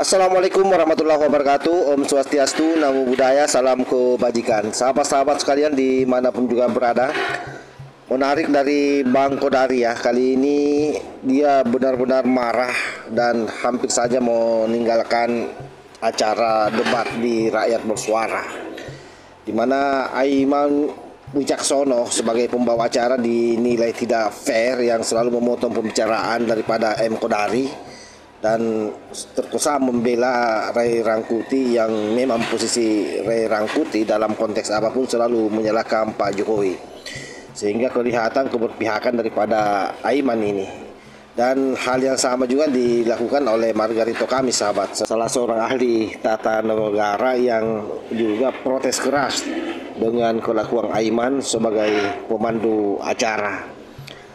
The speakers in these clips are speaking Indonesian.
Assalamualaikum warahmatullahi wabarakatuh. Om Swastiastu, Namo Buddhaya, salam kebajikan. Sahabat-sahabat sekalian dimanapun juga berada, menarik dari Bang Kodari ya. Kali ini dia benar-benar marah dan hampir saja meninggalkan acara debat di Rakyat Bersuara, di mana Aiman Wicaksono sebagai pembawa acara dinilai tidak fair, yang selalu memotong pembicaraan daripada M. Kodari, dan terkesan membela Ray Rangkuti, yang memang posisi Ray Rangkuti dalam konteks apapun selalu menyalahkan Pak Jokowi, sehingga kelihatan keberpihakan daripada Aiman ini. Dan hal yang sama juga dilakukan oleh Margarito Kamis, sahabat, salah seorang ahli tata negara yang juga protes keras dengan kelakuan Aiman sebagai pemandu acara.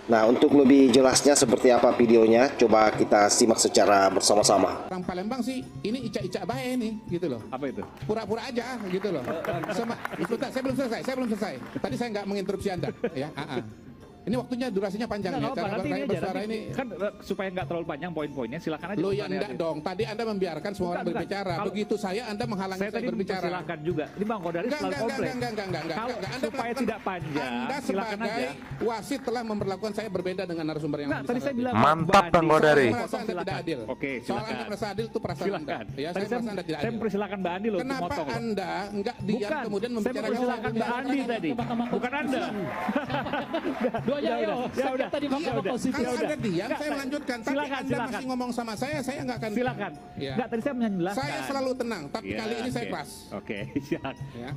Nah, untuk lebih jelasnya seperti apa videonya, coba kita simak secara bersama-sama. Orang Palembang sih, ini icak-icak baik nih, gitu loh. Apa itu? Pura-pura aja, gitu loh. Sebentar, saya belum selesai. Tadi saya nggak menginterupsi Anda, ya. Ini waktunya durasinya panjang ya. Cara bersuara ini kan supaya nggak terlalu panjang poin-poinnya, silakan aja. Lo ya enggak dong. Tadi Anda membiarkan semua orang berbicara. Begitu saya Anda menghalangi saya berbicara. Silakan juga. Ini Bang Kodari selalu komplain. Enggak. Supaya tidak panjang. Anda sebagai wasit telah memperlakukan saya berbeda dengan narasumber yang lain. Tadi saya bilang mantap Bang Kodari. Saya merasa Anda tidak adil. Oke, soal silakan. Anda merasa adil itu perasaan Anda. Ya, saya merasa Anda tidak adil. Saya mempersilakan Mbak Andi loh. Kenapa Anda enggak diam kemudian membicarakan? Saya mempersilakan Mbak Andi tadi. Bukan Anda. Ya udah. Tadi Mahkamah Konstitusi. Kalau Anda diam, saya melanjutkan. Tapi Anda masih ngomong sama saya nggak akan. Silakan. Enggak, tadi saya menjelaskan. Saya selalu tenang, tapi kali ini saya keras. Oke, silakan. Ya.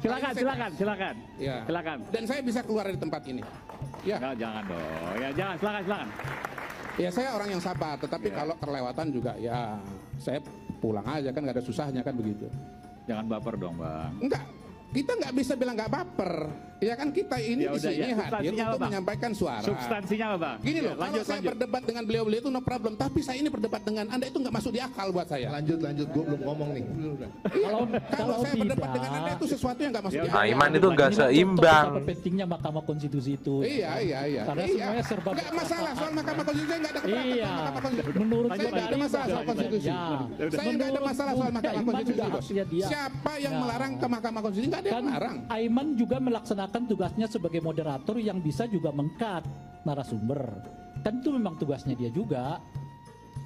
Silakan. Dan saya bisa keluar dari tempat ini. Ya. Enggak, jangan dong. Ya, jangan. Silakan. Ya, saya orang yang sabar, tetapi kalau kelewatan juga ya saya pulang aja, kan nggak ada susahnya kan begitu. Jangan baper dong, Bang. Enggak. Kita nggak bisa bilang nggak baper, ya kan, kita ini di sini hadir untuk menyampaikan suara. Substansinya apa, Bang? Gini loh, kalau saya berdebat dengan beliau-beliau itu no problem, tapi saya ini berdebat dengan Anda itu nggak masuk di akal buat saya. Lanjut, gue belum ngomong nih. Kalau saya berdebat dengan Anda itu sesuatu yang nggak masuk di akal. Aiman itu nggak seimbang. Pentingnya Mahkamah Konstitusi itu. Iya. Karena semuanya serba. Nggak masalah soal Mahkamah Konstitusi, nggak ada keberatan soal Mahkamah Konstitusi. Menurut saya nggak ada masalah soal konstitusi. Saya nggak ada masalah soal Mahkamah Konstitusi. Siapa yang melarang ke Mahkamah Konstitusi? Nggak ada yang melarang. Aiman juga melaksanakan tugasnya sebagai moderator yang bisa juga meng-cut narasumber. Kan itu memang tugasnya dia juga.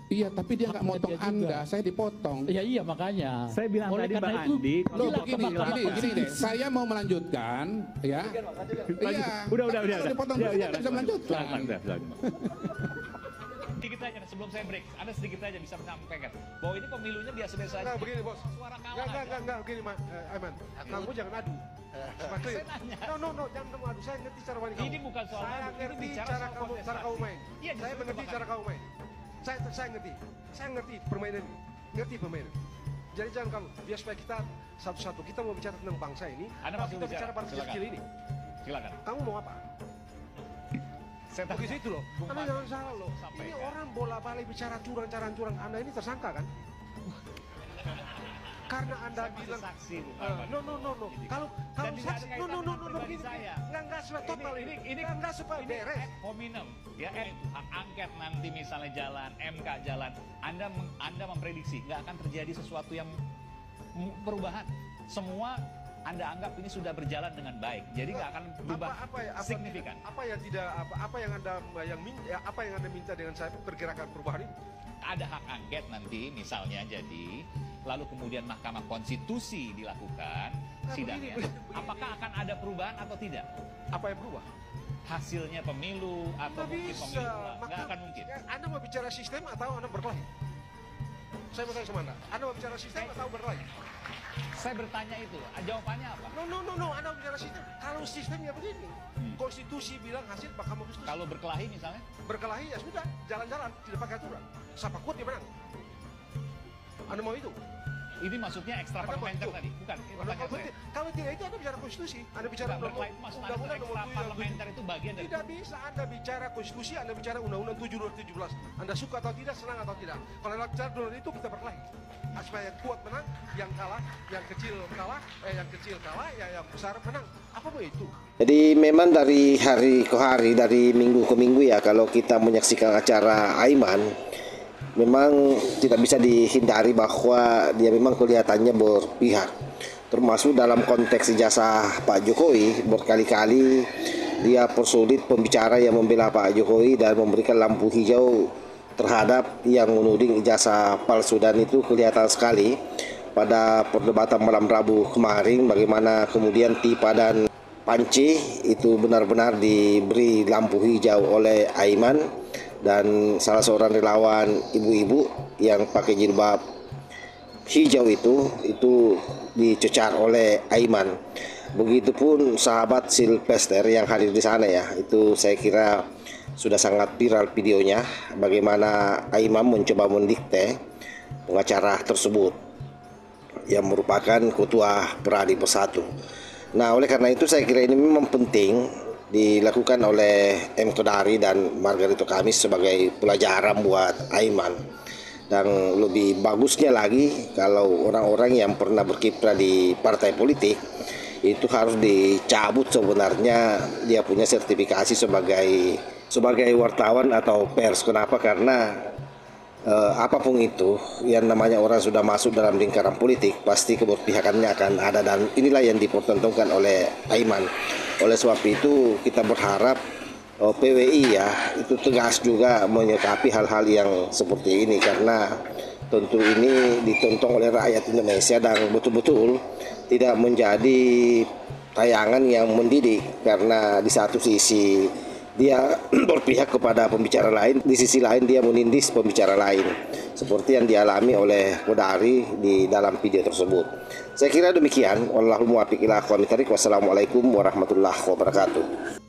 Iya, tapi dia nggak motong Anda, saya dipotong. Iya makanya. Saya bilang oleh tadi karena Bang itu, Andi, gini deh, saya mau melanjutkan, ya. Iya. Udah. Kalau dipotong dulu, saya bisa melanjutkan. Sedikit aja sebelum saya break, Anda sedikit aja bisa menyampaikan bahwa ini pemilunya biasa-biasa aja. Nah, begini bos. Suara kawan. Enggak, begini Aiman. Kamu jangan adu. Saya nanya. No, jangan kamu adu. Saya ngerti cara main kamu. Ini bukan soal saya adu, ini ngerti bicara cara soal kamu kontestasi. main. Iya, Saya mengerti cara kamu main. Saya ngerti. Saya ngerti permainan ini. Ngerti permainan. Jadi jangan kamu. Biar supaya kita satu-satu kita mau bicara tentang bangsa ini. Anda masih kita bicara bangsa kecil ini. Silakan. Kamu mau apa? Saya Begitu itu loh. Bung Anda Mas, jangan salah loh. sampaikan. Ini orang bola-balik bicara curang. Anda ini tersangka kan? Karena Anda saya bilang saksi. no. Kalau saksi no begini. Saya. Enggak supaya total ini enggak supaya beres. Ad hominem, ya, hak angket nanti misalnya jalan, MK jalan, Anda memprediksi nggak akan terjadi sesuatu yang perubahan. Semua Anda anggap ini sudah berjalan dengan baik, jadi nggak akan berubah signifikan. Apa yang Anda minta dengan saya pergerakan perubahan ini? Ada hak angket nanti misalnya jadi, lalu kemudian Mahkamah Konstitusi dilakukan sidangnya. Apakah akan ada perubahan atau tidak? Apa yang berubah? Hasilnya pemilu atau mungkin pemilu ulang? Nggak akan mungkin. Anda mau bicara sistem atau Anda berkelahi? Saya mau tanya sama Anda. Anda mau bicara sistem atau berkelahi? Saya bertanya itu, jawabannya apa? No. Anda mau bicara sistem. Kalau sistemnya begini, konstitusi bilang hasil Mahkamah Konstitusi. Kalau berkelahi misalnya? Berkelahi ya sudah, jalan-jalan, tidak pakai aturan. Siapa kuat dia menang. Anda mau itu? Ini maksudnya ekstra parlementer tadi, bukan? Pertanyaan saya. Kalau tidak itu Anda bicara konstitusi. Anda bicara Berkelahi itu maksudnya ekstra parlementer itu bagian dari. Tidak bisa Anda bicara konstitusi, Anda bicara undang-undang 7 2017. Anda suka atau tidak, senang atau tidak. Kalau Anda bicara undang itu kita berkelahi. Supaya yang kuat menang, yang kalah, yang kecil kalah, yang besar menang. Apa mau itu? Jadi memang dari hari ke hari, dari minggu ke minggu ya, kalau kita menyaksikan acara Aiman, memang tidak bisa dihindari bahwa dia memang kelihatannya berpihak, termasuk dalam konteks ijazah Pak Jokowi. Berkali-kali dia persulit pembicara yang membela Pak Jokowi dan memberikan lampu hijau terhadap yang menuding ijazah palsu, dan itu kelihatan sekali pada perdebatan malam Rabu kemarin bagaimana kemudian Tipa dan Panci itu benar-benar diberi lampu hijau oleh Aiman dan salah seorang relawan ibu-ibu yang pakai jilbab hijau itu dicecar oleh Aiman. Begitupun sahabat Silvester yang hadir di sana ya, itu saya kira sudah sangat viral videonya bagaimana Aiman mencoba mendikte pengacara tersebut yang merupakan ketua Pradi Bersatu. Nah, oleh karena itu saya kira ini memang penting dilakukan oleh M. Kodari dan Margarito Kamis sebagai pelajaran buat Aiman. Dan lebih bagusnya lagi kalau orang-orang yang pernah berkiprah di partai politik itu harus dicabut sebenarnya dia punya sertifikasi sebagai wartawan atau pers. Kenapa? Karena apapun itu yang namanya orang sudah masuk dalam lingkaran politik pasti keberpihakannya akan ada, dan inilah yang dipertontonkan oleh Aiman. Oleh sebab itu kita berharap PWI ya itu tegas juga menyikapi hal-hal yang seperti ini, karena tentu ini ditonton oleh rakyat Indonesia dan betul-betul tidak menjadi tayangan yang mendidik, karena di satu sisi dia berpihak kepada pembicara lain, di sisi lain dia menindis pembicara lain, seperti yang dialami oleh Kodari di dalam video tersebut. Saya kira demikian. Wallahul muwaffiq ila aqwamit thoriq. Wassalamualaikum warahmatullahi wabarakatuh.